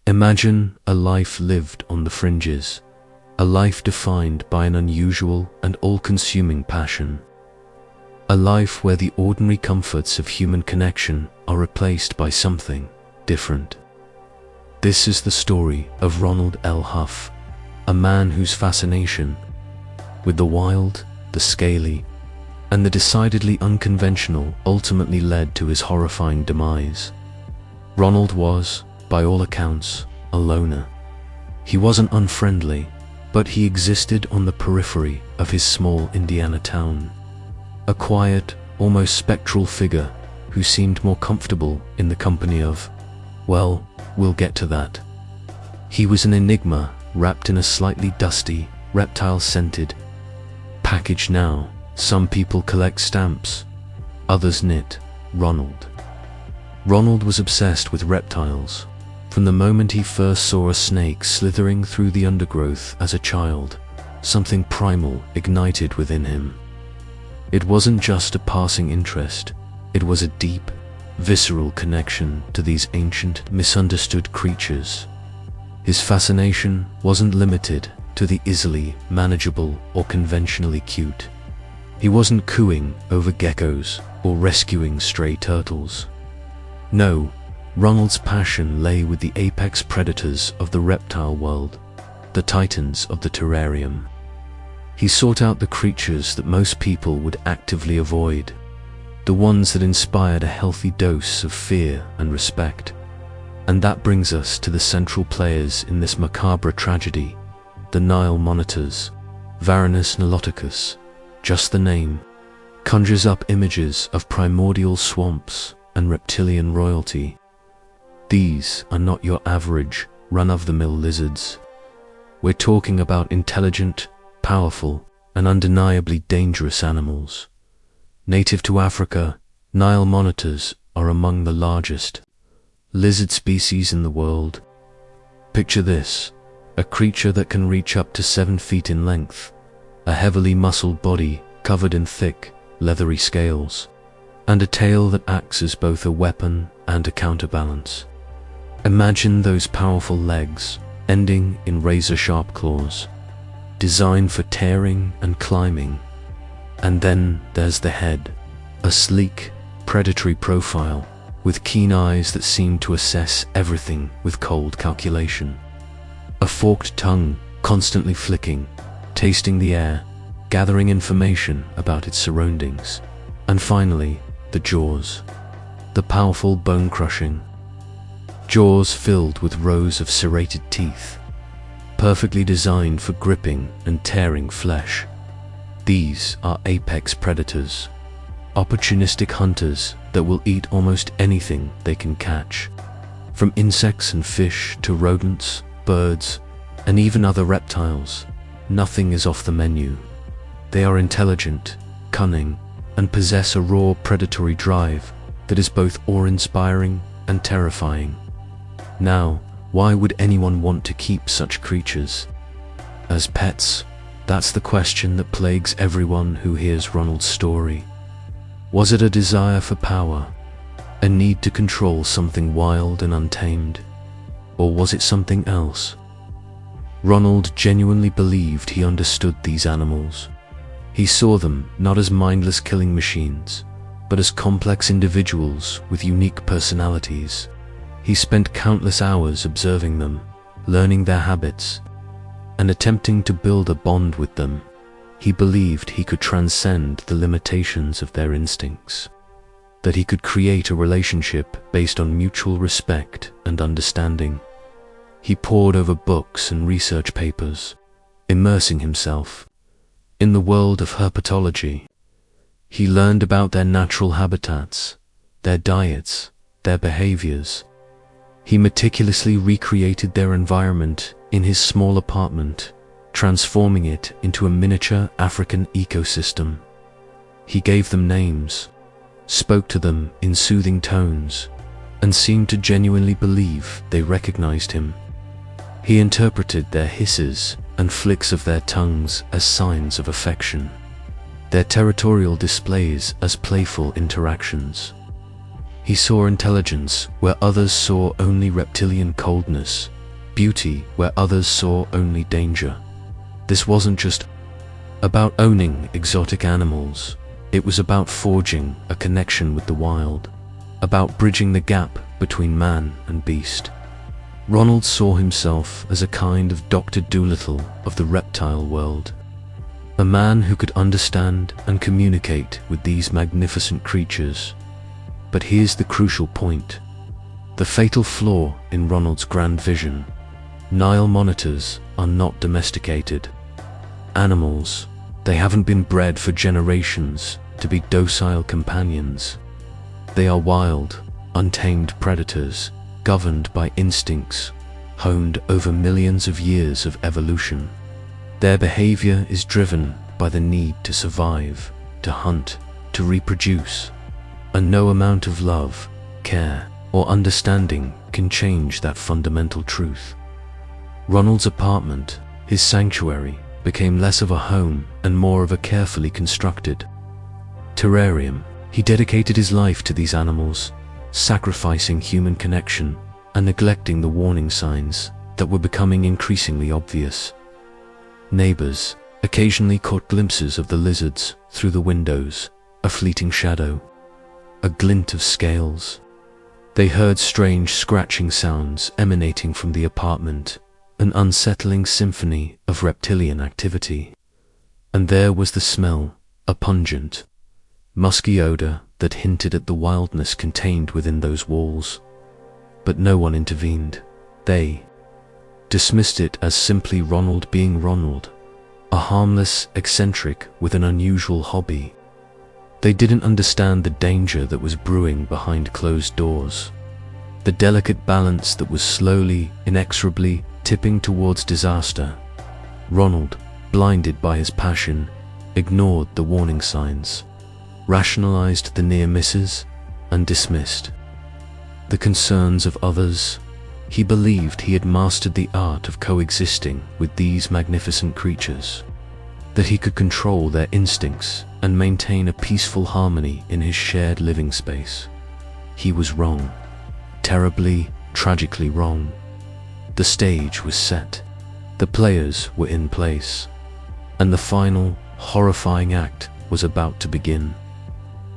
Imagine a life lived on the fringes, a life defined by an unusual and all-consuming passion. A life where the ordinary comforts of human connection are replaced by something different. This is the story of Ronald L. Huff, a man whose fascination with the wild, the scaly, and the decidedly unconventional ultimately led to his horrifying demise. Ronald was, by all accounts, a loner. He wasn't unfriendly, but he existed on the periphery of his small Indiana town. A quiet, almost spectral figure who seemed more comfortable in the company of, well, we'll get to that. He was an enigma wrapped in a slightly dusty, reptile-scented package now. Some people collect stamps, others knit. Ronald was obsessed with reptiles. From the moment he first saw a snake slithering through the undergrowth as a child, something primal ignited within him. It wasn't just a passing interest, it was a deep, visceral connection to these ancient, misunderstood creatures. His fascination wasn't limited to the easily manageable or conventionally cute. He wasn't cooing over geckos or rescuing stray turtles. No, Ronald's passion lay with the apex predators of the reptile world, the titans of the terrarium. He sought out the creatures that most people would actively avoid, the ones that inspired a healthy dose of fear and respect. And that brings us to the central players in this macabre tragedy, the Nile monitors. Varanus niloticus, just the name, conjures up images of primordial swamps and reptilian royalty. These are not your average, run-of-the-mill lizards. We're talking about intelligent, powerful, and undeniably dangerous animals. Native to Africa, Nile monitors are among the largest lizard species in the world. Picture this, a creature that can reach up to 7 feet in length, a heavily muscled body covered in thick, leathery scales, and a tail that acts as both a weapon and a counterbalance. Imagine those powerful legs, ending in razor-sharp claws, designed for tearing and climbing. And then there's the head, a sleek, predatory profile, with keen eyes that seem to assess everything with cold calculation. A forked tongue constantly flicking, tasting the air, gathering information about its surroundings. And finally, the jaws, the powerful bone-crushing jaws filled with rows of serrated teeth, perfectly designed for gripping and tearing flesh. These are apex predators, opportunistic hunters that will eat almost anything they can catch, from insects and fish to rodents, birds, and even other reptiles. Nothing is off the menu. They are intelligent, cunning, and possess a raw predatory drive that is both awe-inspiring and terrifying. Now, why would anyone want to keep such creatures as pets? That's the question that plagues everyone who hears Ronald's story. Was it a desire for power, a need to control something wild and untamed, or was it something else? Ronald genuinely believed he understood these animals. He saw them not as mindless killing machines, but as complex individuals with unique personalities. He spent countless hours observing them, learning their habits, and attempting to build a bond with them. He believed he could transcend the limitations of their instincts, that he could create a relationship based on mutual respect and understanding. He pored over books and research papers, immersing himself in the world of herpetology. He learned about their natural habitats, their diets, their behaviors. He meticulously recreated their environment in his small apartment, transforming it into a miniature African ecosystem. He gave them names, spoke to them in soothing tones, and seemed to genuinely believe they recognized him. He interpreted their hisses and flicks of their tongues as signs of affection, their territorial displays as playful interactions. He saw intelligence where others saw only reptilian coldness, beauty where others saw only danger. This wasn't just about owning exotic animals. It was about forging a connection with the wild, about bridging the gap between man and beast. Ronald saw himself as a kind of Dr. Dolittle of the reptile world, a man who could understand and communicate with these magnificent creatures. But here's the crucial point, the fatal flaw in Ronald's grand vision. Nile monitors are not domesticated animals. They haven't been bred for generations to be docile companions. They are wild, untamed predators, governed by instincts, honed over millions of years of evolution. Their behavior is driven by the need to survive, to hunt, to reproduce, and no amount of love, care, or understanding can change that fundamental truth. Ronald's apartment, his sanctuary, became less of a home and more of a carefully constructed terrarium. He dedicated his life to these animals, sacrificing human connection and neglecting the warning signs that were becoming increasingly obvious. Neighbors occasionally caught glimpses of the lizards through the windows, a fleeting shadow, a glint of scales. They heard strange scratching sounds emanating from the apartment, an unsettling symphony of reptilian activity. And there was the smell, a pungent, musky odor that hinted at the wildness contained within those walls. But no one intervened. They dismissed it as simply Ronald being Ronald, a harmless eccentric with an unusual hobby. They didn't understand the danger that was brewing behind closed doors, the delicate balance that was slowly, inexorably tipping towards disaster. Ronald, blinded by his passion, ignored the warning signs, rationalized the near misses, and dismissed the concerns of others. He believed he had mastered the art of coexisting with these magnificent creatures, that he could control their instincts and maintain a peaceful harmony in his shared living space. He was wrong, terribly, tragically wrong. The stage was set, the players were in place, and the final, horrifying act was about to begin.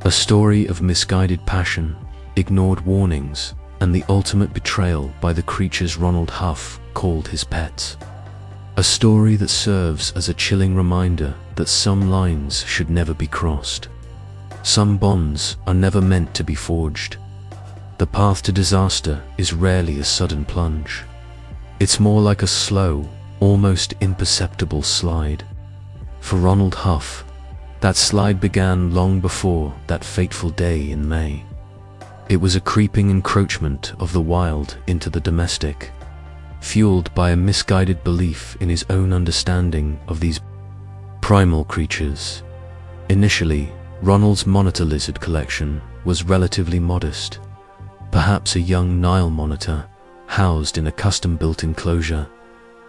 A story of misguided passion, ignored warnings, and the ultimate betrayal by the creatures Ronald Huff called his pets. A story that serves as a chilling reminder that some lines should never be crossed. Some bonds are never meant to be forged. The path to disaster is rarely a sudden plunge. It's more like a slow, almost imperceptible slide. For Ronald Huff, that slide began long before that fateful day in May. It was a creeping encroachment of the wild into the domestic, fueled by a misguided belief in his own understanding of these primal creatures. Initially, Ronald's monitor lizard collection was relatively modest, perhaps a young Nile monitor housed in a custom-built enclosure,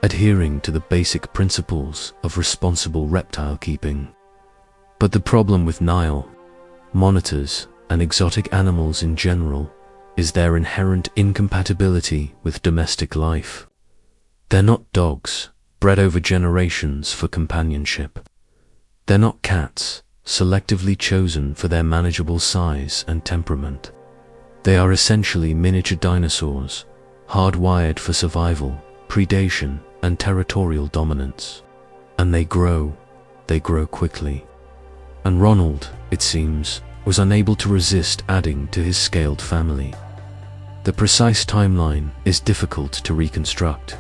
adhering to the basic principles of responsible reptile keeping. But the problem with Nile monitors and exotic animals in general is their inherent incompatibility with domestic life. They're not dogs, bred over generations for companionship. They're not cats, selectively chosen for their manageable size and temperament. They are essentially miniature dinosaurs, hardwired for survival, predation, and territorial dominance. And they grow quickly. And Ronald, it seems, was unable to resist adding to his scaled family. The precise timeline is difficult to reconstruct,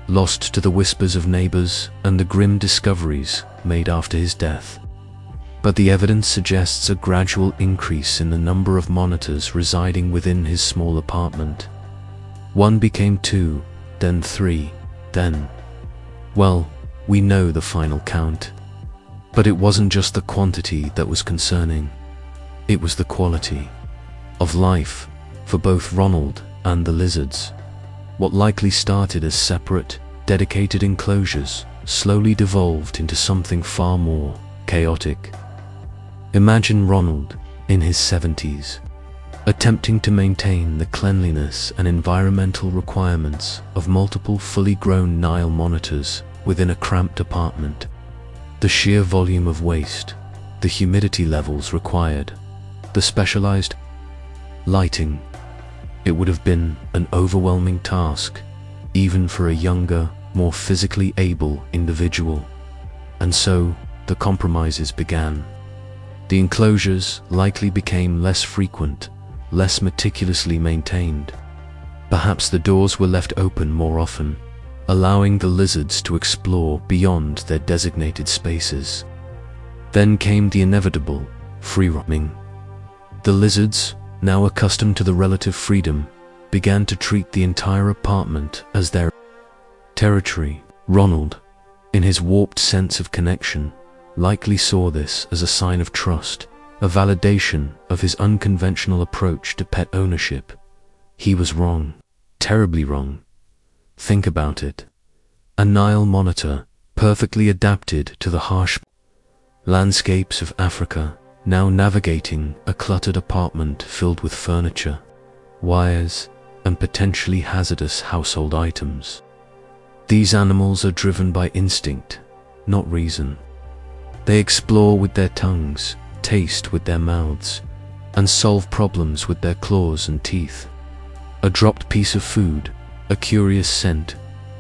lost to the whispers of neighbors and the grim discoveries made after his death. But the evidence suggests a gradual increase in the number of monitors residing within his small apartment. One became 2, then 3, then... well, we know the final count. But it wasn't just the quantity that was concerning. It was the quality of life for both Ronald and the lizards. What likely started as separate, dedicated enclosures slowly devolved into something far more chaotic. Imagine Ronald in his 70s, attempting to maintain the cleanliness and environmental requirements of multiple fully grown Nile monitors within a cramped apartment. The sheer volume of waste, the humidity levels required, the specialized lighting. It would have been an overwhelming task, even for a younger, more physically able individual. And so, the compromises began. The enclosures likely became less frequent, less meticulously maintained. Perhaps the doors were left open more often, allowing the lizards to explore beyond their designated spaces. Then came the inevitable free-roaming. The lizards, now accustomed to the relative freedom, began to treat the entire apartment as their territory. Ronald, in his warped sense of connection, likely saw this as a sign of trust, a validation of his unconventional approach to pet ownership. He was wrong, terribly wrong. Think about it. A Nile monitor, perfectly adapted to the harsh landscapes of Africa, now navigating a cluttered apartment filled with furniture, wires, and potentially hazardous household items. These animals are driven by instinct, not reason. They explore with their tongues, taste with their mouths, and solve problems with their claws and teeth. A dropped piece of food, a curious scent,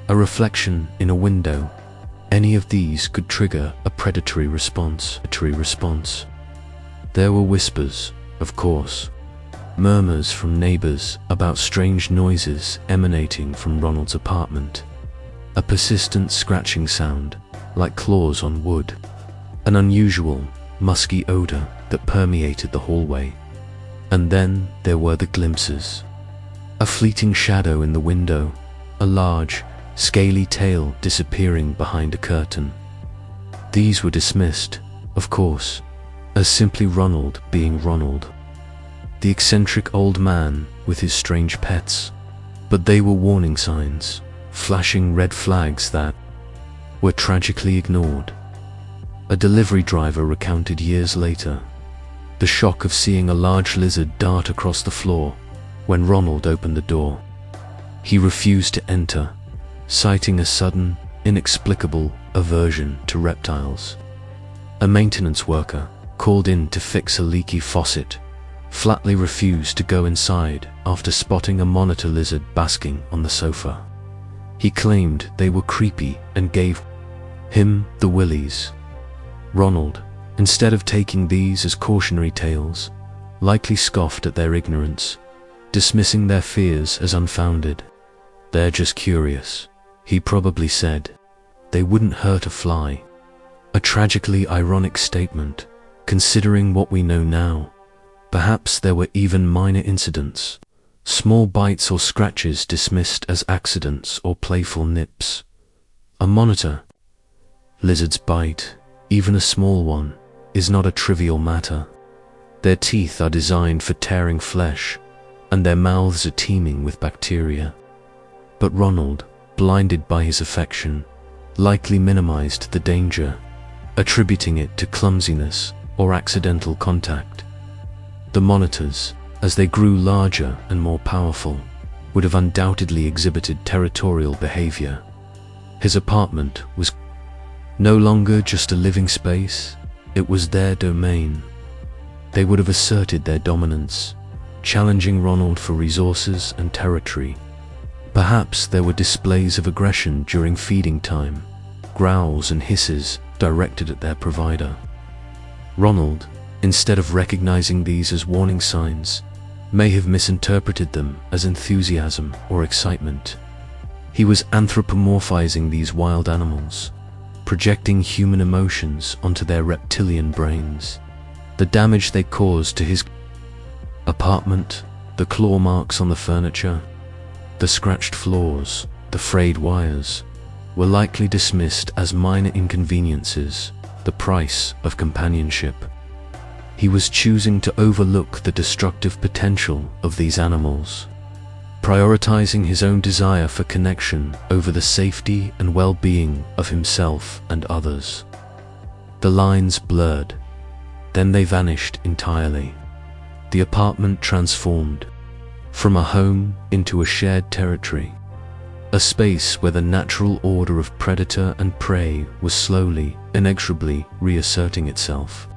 a reflection in a window, any of these could trigger a predatory response. There were whispers, of course, murmurs from neighbors about strange noises emanating from Ronald's apartment, a persistent scratching sound, like claws on wood, an unusual, musky odor that permeated the hallway. And then there were the glimpses. A fleeting shadow in the window, a large, scaly tail disappearing behind a curtain. These were dismissed, of course, as simply Ronald being Ronald, the eccentric old man with his strange pets. But they were warning signs, flashing red flags that were tragically ignored. A delivery driver recounted years later the shock of seeing a large lizard dart across the floor when Ronald opened the door. He refused to enter, citing a sudden, inexplicable aversion to reptiles. A maintenance worker, called in to fix a leaky faucet, flatly refused to go inside after spotting a monitor lizard basking on the sofa. He claimed they were creepy and gave him the willies. Ronald, instead of taking these as cautionary tales, likely scoffed at their ignorance, dismissing their fears as unfounded. "They're just curious," he probably said. "They wouldn't hurt a fly." A tragically ironic statement, considering what we know now. Perhaps there were even minor incidents, small bites or scratches dismissed as accidents or playful nips. A monitor lizard's bite, even a small one, is not a trivial matter. Their teeth are designed for tearing flesh, and their mouths are teeming with bacteria. But Ronald, blinded by his affection, likely minimized the danger, attributing it to clumsiness or accidental contact. The monitors, as they grew larger and more powerful, would have undoubtedly exhibited territorial behavior. His apartment was no longer just a living space, it was their domain. They would have asserted their dominance, challenging Ronald for resources and territory. Perhaps there were displays of aggression during feeding time, growls and hisses directed at their provider. Ronald, instead of recognizing these as warning signs, may have misinterpreted them as enthusiasm or excitement. He was anthropomorphizing these wild animals, projecting human emotions onto their reptilian brains. The damage they caused to his apartment, the claw marks on the furniture, the scratched floors, the frayed wires, were likely dismissed as minor inconveniences, the price of companionship. He was choosing to overlook the destructive potential of these animals, prioritizing his own desire for connection over the safety and well-being of himself and others. The lines blurred, then they vanished entirely. The apartment transformed from a home into a shared territory, a space where the natural order of predator and prey was slowly, inexorably reasserting itself.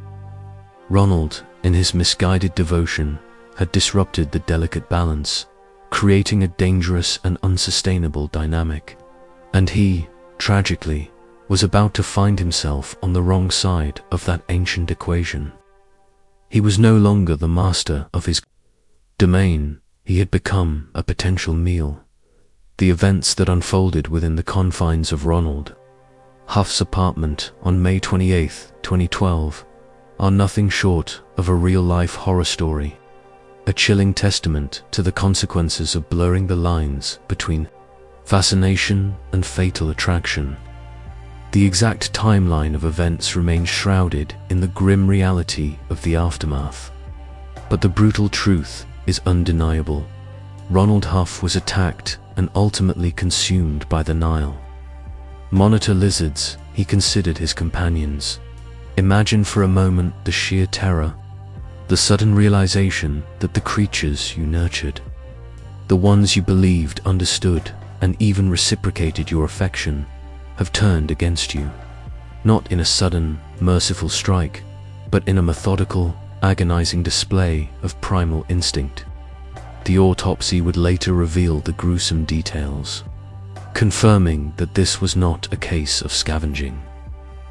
Ronald, in his misguided devotion, had disrupted the delicate balance, creating a dangerous and unsustainable dynamic. And he, tragically, was about to find himself on the wrong side of that ancient equation. He was no longer the master of his domain, he had become a potential meal. The events that unfolded within the confines of Ronald Huff's apartment on May 28, 2012, are nothing short of a real-life horror story, a chilling testament to the consequences of blurring the lines between fascination and fatal attraction. The exact timeline of events remains shrouded in the grim reality of the aftermath. But the brutal truth is undeniable. Ronald Huff was attacked and ultimately consumed by the Nile. Monitor lizards he considered his companions. Imagine for a moment the sheer terror, the sudden realization that the creatures you nurtured, the ones you believed understood and even reciprocated your affection, have turned against you, not in a sudden, merciful strike, but in a methodical, agonizing display of primal instinct. The autopsy would later reveal the gruesome details, confirming that this was not a case of scavenging,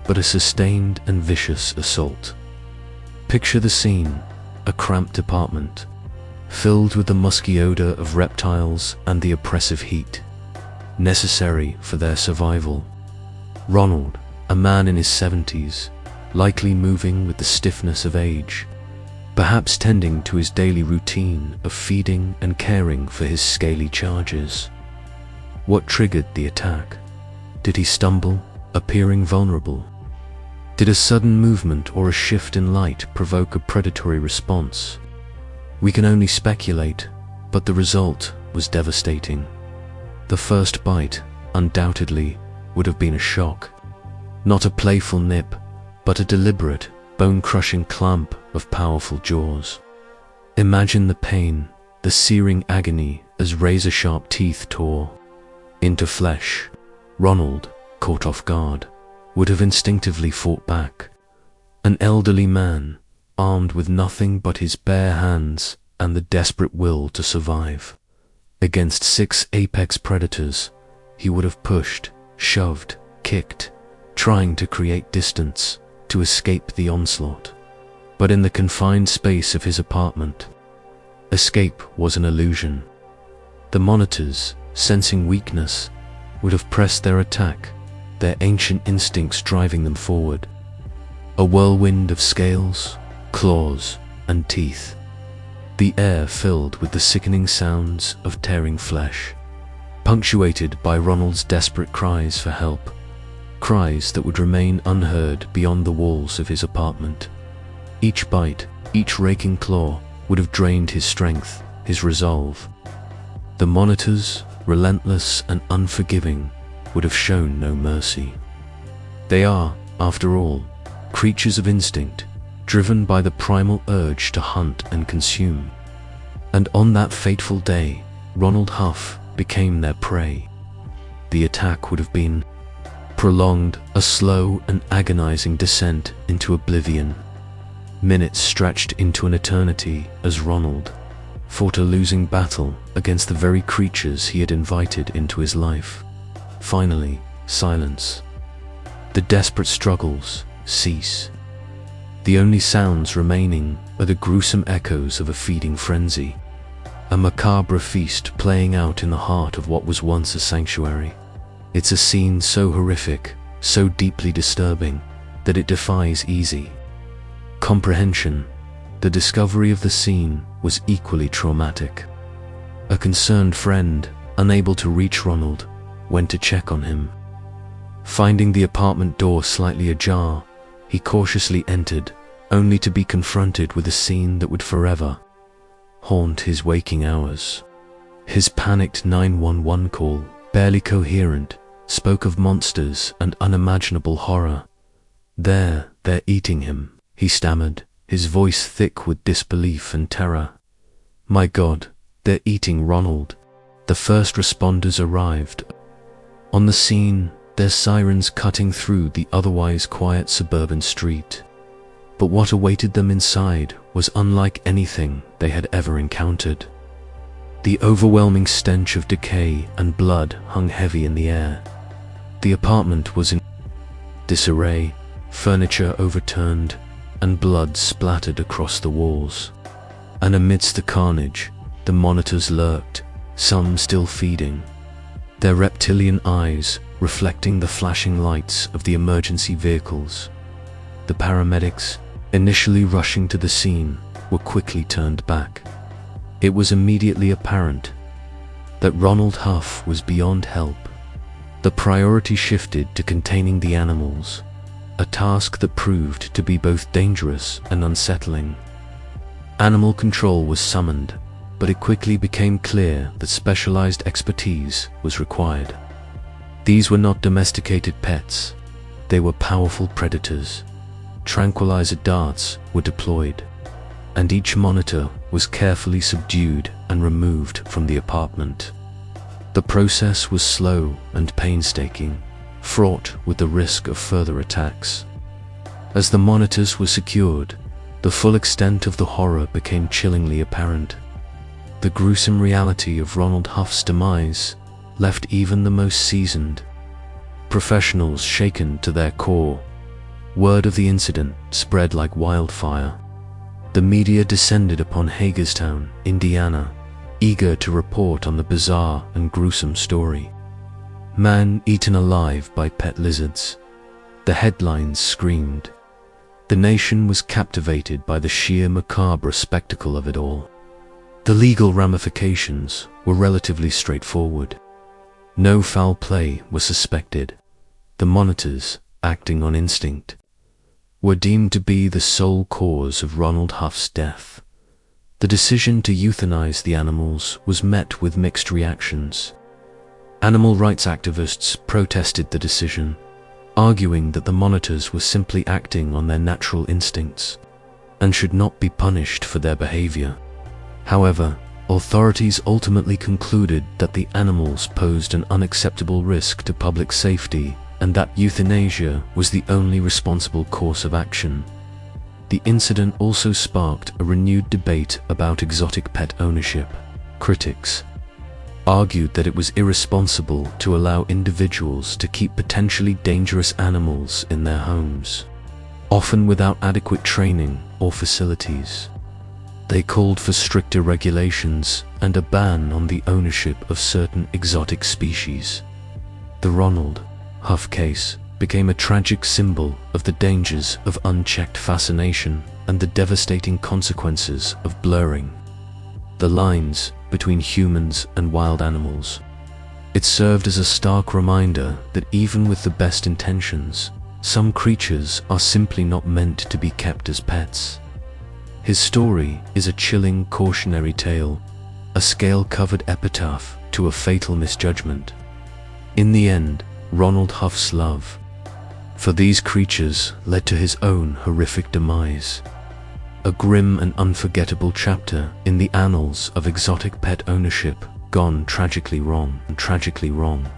but a sustained and vicious assault. Picture the scene: a cramped apartment, filled with the musky odor of reptiles and the oppressive heat necessary for their survival. Ronald, a man in his 70s, likely moving with the stiffness of age, perhaps tending to his daily routine of feeding and caring for his scaly charges. What triggered the attack? Did he stumble, appearing vulnerable? Did a sudden movement or a shift in light provoke a predatory response? We can only speculate, but the result was devastating. The first bite, undoubtedly, would have been a shock. Not a playful nip, but a deliberate, bone-crushing clamp of powerful jaws. Imagine the pain, the searing agony as razor-sharp teeth tore into flesh. Ronald, caught off guard, would have instinctively fought back. An elderly man, armed with nothing but his bare hands and the desperate will to survive. Against 6 apex predators, he would have pushed, shoved, kicked, trying to create distance, to escape the onslaught. But in the confined space of his apartment, escape was an illusion. The monitors, sensing weakness, would have pressed their attack, their ancient instincts driving them forward. A whirlwind of scales, claws, and teeth. The air filled with the sickening sounds of tearing flesh, punctuated by Ronald's desperate cries for help, cries that would remain unheard beyond the walls of his apartment. Each bite, each raking claw, would have drained his strength, his resolve. The monitors, relentless and unforgiving, would have shown no mercy. They are, after all, creatures of instinct, driven by the primal urge to hunt and consume. And on that fateful day, Ronald Huff became their prey. The attack would have been prolonged, a slow and agonizing descent into oblivion. Minutes stretched into an eternity as Ronald fought a losing battle against the very creatures he had invited into his life. Finally, silence. The desperate struggles cease. The only sounds remaining are the gruesome echoes of a feeding frenzy, a macabre feast playing out in the heart of what was once a sanctuary. It's a scene so horrific, so deeply disturbing, that it defies easy comprehension. The discovery of the scene was equally traumatic. A concerned friend, unable to reach Ronald, went to check on him. Finding the apartment door slightly ajar, he cautiously entered, only to be confronted with a scene that would forever haunt his waking hours. His panicked 911 call, barely coherent, spoke of monsters and unimaginable horror. They're eating him, he stammered, his voice thick with disbelief and terror. "My God, they're eating Ronald." The first responders arrived. On the scene, their sirens cutting through the otherwise quiet suburban street. But what awaited them inside was unlike anything they had ever encountered. The overwhelming stench of decay and blood hung heavy in the air. The apartment was in disarray, furniture overturned, and blood splattered across the walls. And amidst the carnage, the monitors lurked, some still feeding, their reptilian eyes reflecting the flashing lights of the emergency vehicles. The paramedics, initially rushing to the scene, were quickly turned back. It was immediately apparent that Ronald Huff was beyond help. The priority shifted to containing the animals, a task that proved to be both dangerous and unsettling. Animal control was summoned, but it quickly became clear that specialized expertise was required. These were not domesticated pets, they were powerful predators. Tranquilizer darts were deployed, and each monitor was carefully subdued and removed from the apartment. The process was slow and painstaking, fraught with the risk of further attacks. As the monitors were secured, the full extent of the horror became chillingly apparent. The gruesome reality of Ronald Huff's demise left even the most seasoned professionals shaken to their core. Word of the incident spread like wildfire. The media descended upon Hagerstown, Indiana, eager to report on the bizarre and gruesome story. "Man eaten alive by pet lizards," the headlines screamed. The nation was captivated by the sheer macabre spectacle of it all. The legal ramifications were relatively straightforward. No foul play was suspected. The monitors, acting on instinct, were deemed to be the sole cause of Ronald Huff's death. The decision to euthanize the animals was met with mixed reactions. Animal rights activists protested the decision, arguing that the monitors were simply acting on their natural instincts and should not be punished for their behavior. However, authorities ultimately concluded that the animals posed an unacceptable risk to public safety and that euthanasia was the only responsible course of action. The incident also sparked a renewed debate about exotic pet ownership. Critics argued that it was irresponsible to allow individuals to keep potentially dangerous animals in their homes, often without adequate training or facilities. They called for stricter regulations and a ban on the ownership of certain exotic species. The Ronald Huff case became a tragic symbol of the dangers of unchecked fascination and the devastating consequences of blurring the lines between humans and wild animals. It served as a stark reminder that even with the best intentions, some creatures are simply not meant to be kept as pets. His story is a chilling cautionary tale, a scale-covered epitaph to a fatal misjudgment. In the end, Ronald Huff's love for these creatures led to his own horrific demise. A grim and unforgettable chapter in the annals of exotic pet ownership gone tragically wrong.